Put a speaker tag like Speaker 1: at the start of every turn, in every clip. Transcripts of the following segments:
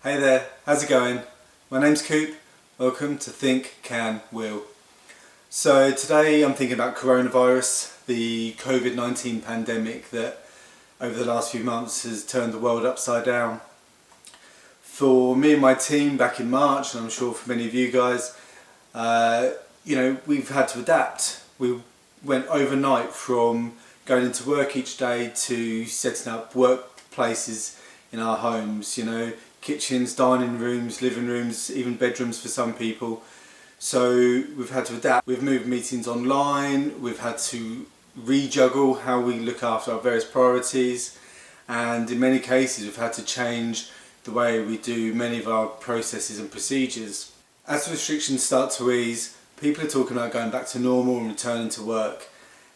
Speaker 1: Hey there, how's it going? My name's Coop. Welcome to Think, Can, Will. So today I'm thinking about coronavirus, the COVID-19 pandemic that over the last few months has turned the world upside down. For me and my team back in March, and I'm sure for many of you guys, we've had to adapt. We went overnight from going into work each day to setting up workplaces in our homes, kitchens, dining rooms, living rooms, even bedrooms for some people. So we've had to adapt. We've moved meetings online, we've had to rejuggle how we look after our various priorities, and in many cases we've had to change the way we do many of our processes and procedures. As restrictions start to ease, people are talking about going back to normal and returning to work.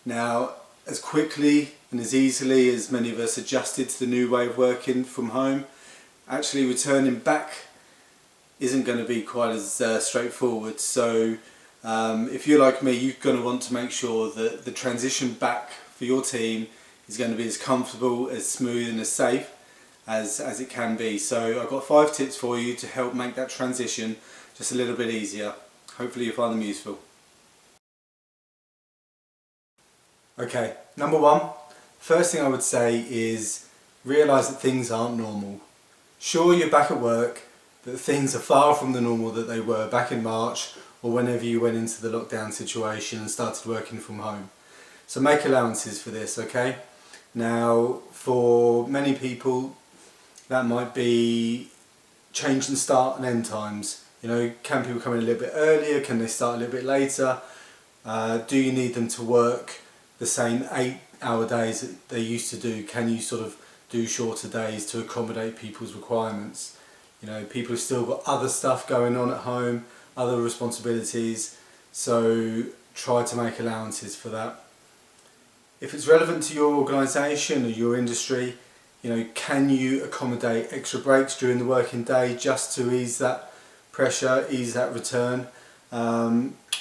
Speaker 1: Now, as quickly and as easily as many of us adjusted to the new way of working from home, actually returning back isn't going to be quite as straightforward. So if you're like me, you're going to want to make sure that the transition back for your team is going to be as comfortable, as smooth and as safe as it can be. So I've got 5 tips for you to help make that transition just a little bit easier. Hopefully you'll find them useful. Okay, number 1, first thing I would say is realise that things aren't normal. Sure, you're back at work, but things are far from the normal that they were back in March or whenever you went into the lockdown situation and started working from home. So make allowances for this, okay? Now, for many people, that might be changing start and end times. Can people come in a little bit earlier? Can they start a little bit later? Do you need them to work the same 8-hour days that they used to do? Can you sort of do shorter days to accommodate people's requirements? People have still got other stuff going on at home, other responsibilities, so try to make allowances for that. If it's relevant to your organisation or your industry, can you accommodate extra breaks during the working day just to ease that pressure, ease that return,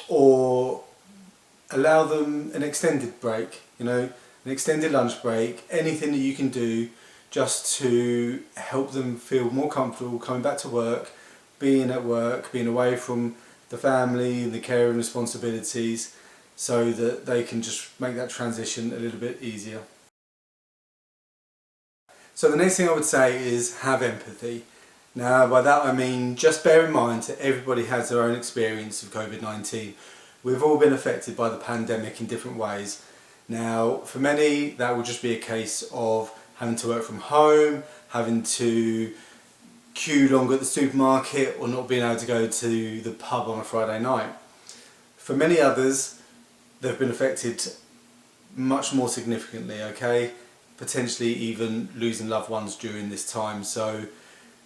Speaker 1: or allow them an extended break, an extended lunch break, anything that you can do just to help them feel more comfortable coming back to work, being at work, being away from the family and the care and responsibilities, so that they can just make that transition a little bit easier. So the next thing I would say is have empathy. Now by that I mean just bear in mind that everybody has their own experience of COVID-19. We've all been affected by the pandemic in different ways. Now for many that will just be a case of having to work from home, having to queue longer at the supermarket, or not being able to go to the pub on a Friday night. For many others, they've been affected much more significantly, okay? Potentially even losing loved ones during this time. So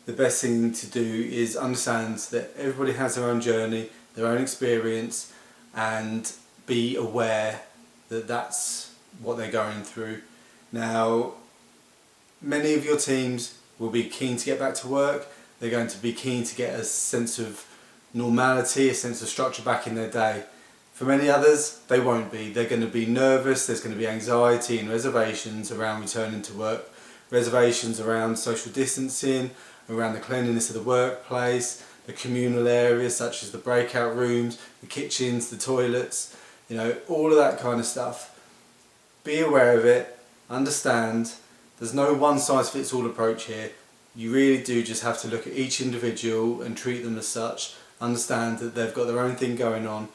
Speaker 1: the best thing to do is understand that everybody has their own journey, their own experience, and be aware that that's what they're going through. Now, many of your teams will be keen to get back to work. They're going to be keen to get a sense of normality, a sense of structure back in their day. For many others, they won't be. They're going to be nervous, there's going to be anxiety and reservations around returning to work, reservations around social distancing, around the cleanliness of the workplace, the communal areas such as the breakout rooms, the kitchens, the toilets, all of that kind of stuff. Be aware of it, understand. There's no one-size-fits-all approach here. You really do just have to look at each individual and treat them as such, understand that they've got their own thing going on,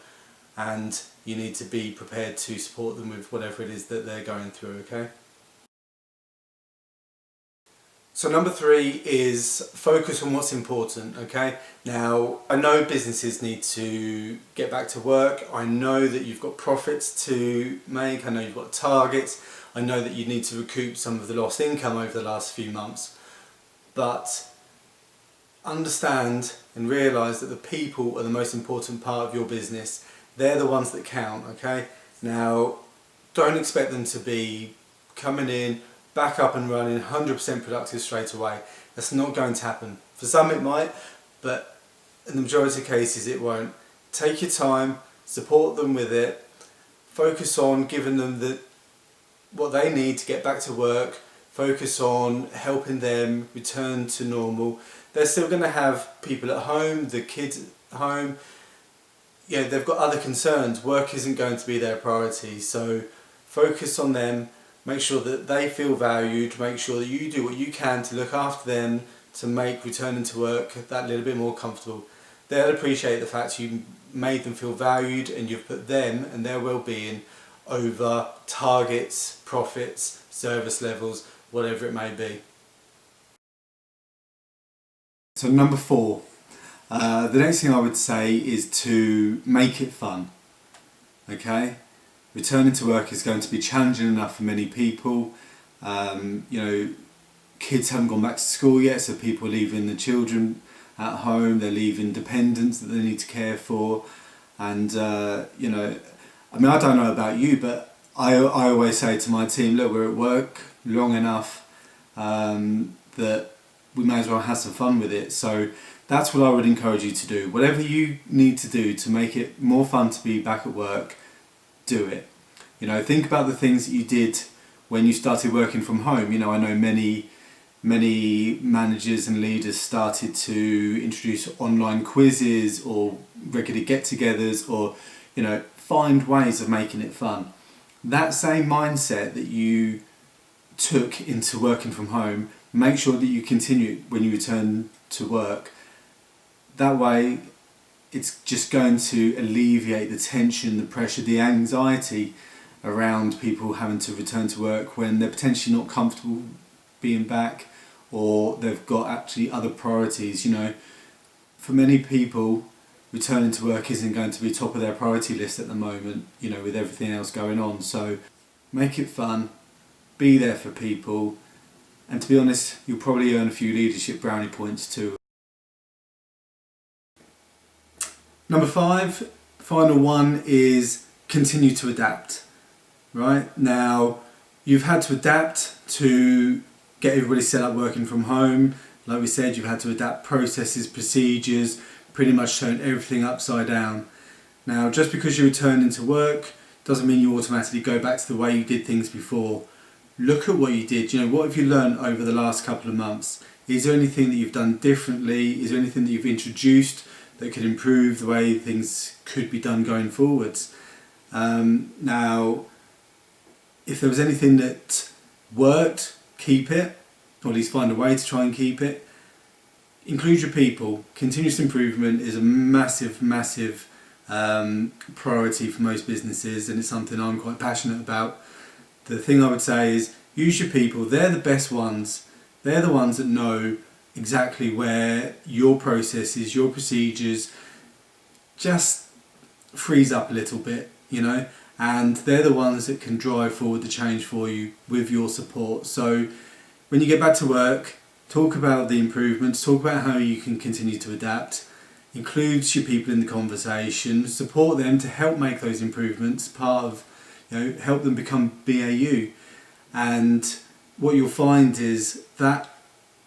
Speaker 1: and you need to be prepared to support them with whatever it is that they're going through, okay? So number 3 is focus on what's important, okay? Now, I know businesses need to get back to work. I know that you've got profits to make. I know you've got targets. I know that you need to recoup some of the lost income over the last few months. But understand and realise that the people are the most important part of your business. They're the ones that count, okay? Now, don't expect them to be coming in, back up and running, 100% productive straight away. That's not going to happen. For some it might, but in the majority of cases it won't. Take your time, support them with it, focus on giving them what they need to get back to work, focus on helping them return to normal. They're still going to have people at home, the kids at home. Yeah, they've got other concerns. Work isn't going to be their priority, so focus on them. Make sure that they feel valued. Make sure that you do what you can to look after them, to make returning to work that little bit more comfortable. They'll appreciate the fact you made them feel valued and you've put them and their well-being over targets, profits, service levels, whatever it may be. So number 4, the next thing I would say is to make it fun. Okay, returning to work is going to be challenging enough for many people. Kids haven't gone back to school yet, so people are leaving the children at home, they're leaving dependents that they need to care for, and I don't know about you, but I always say to my team, look, we're at work long enough that we may as well have some fun with it. So that's what I would encourage you to do. Whatever you need to do to make it more fun to be back at work, do it. Think about the things that you did when you started working from home. I know many managers and leaders started to introduce online quizzes or regular get-togethers, or find ways of making it fun. That same mindset that you took into working from home, make sure that you continue when you return to work. That way it's just going to alleviate the tension, the pressure, the anxiety around people having to return to work when they're potentially not comfortable being back, or they've got actually other priorities. For many people, returning to work isn't going to be top of their priority list at the moment, with everything else going on. So make it fun, be there for people, and to be honest, you'll probably earn a few leadership brownie points too. Number 5, final one, is continue to adapt. Right now, you've had to adapt to get everybody set up working from home. Like we said, you've had to adapt processes, procedures, pretty much turn everything upside down. Now, just because you return into work doesn't mean you automatically go back to the way you did things before. Look at what you did. What have you learned over the last couple of months? Is there anything that you've done differently? Is there anything that you've introduced that could improve the way things could be done going forwards? Now, if there was anything that worked, keep it, or at least find a way to try and keep it. Include your people. Continuous improvement is a massive priority for most businesses, and it's something I'm quite passionate about. The thing I would say is use your people. They're the best ones. They're the ones that know exactly where your processes, your procedures just freeze up a little bit, and they're the ones that can drive forward the change for you with your support. So when you get back to work, talk about the improvements, talk about how you can continue to adapt, include your people in the conversation, support them to help make those improvements part of, help them become BAU. And what you'll find is that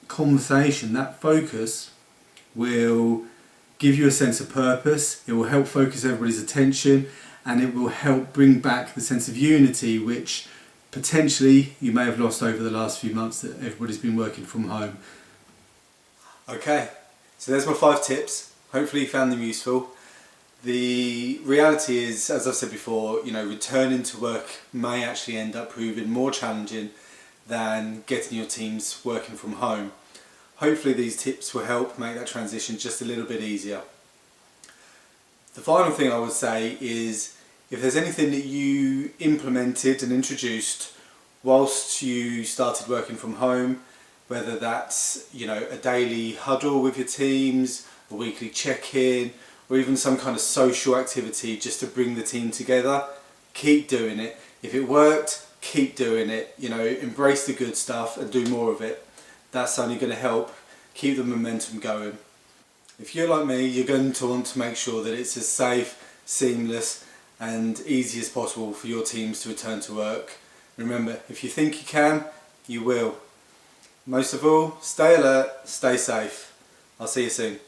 Speaker 1: conversation, that focus, will give you a sense of purpose, it will help focus everybody's attention, and it will help bring back the sense of unity which potentially you may have lost over the last few months that everybody's been working from home. Okay, so there's my 5 tips. Hopefully you found them useful. The reality is, as I've said before, returning to work may actually end up proving more challenging than getting your teams working from home. Hopefully these tips will help make that transition just a little bit easier. The final thing I would say is, if there's anything that you implemented and introduced whilst you started working from home, whether that's a daily huddle with your teams, a weekly check-in, or even some kind of social activity just to bring the team together, keep doing it. If it worked, keep doing it. Embrace the good stuff and do more of it. That's only going to help keep the momentum going. If you're like me, you're going to want to make sure that it's as safe, seamless and easy as possible for your teams to return to work. Remember, if you think you can, you will. Most of all, stay alert, stay safe. I'll see you soon.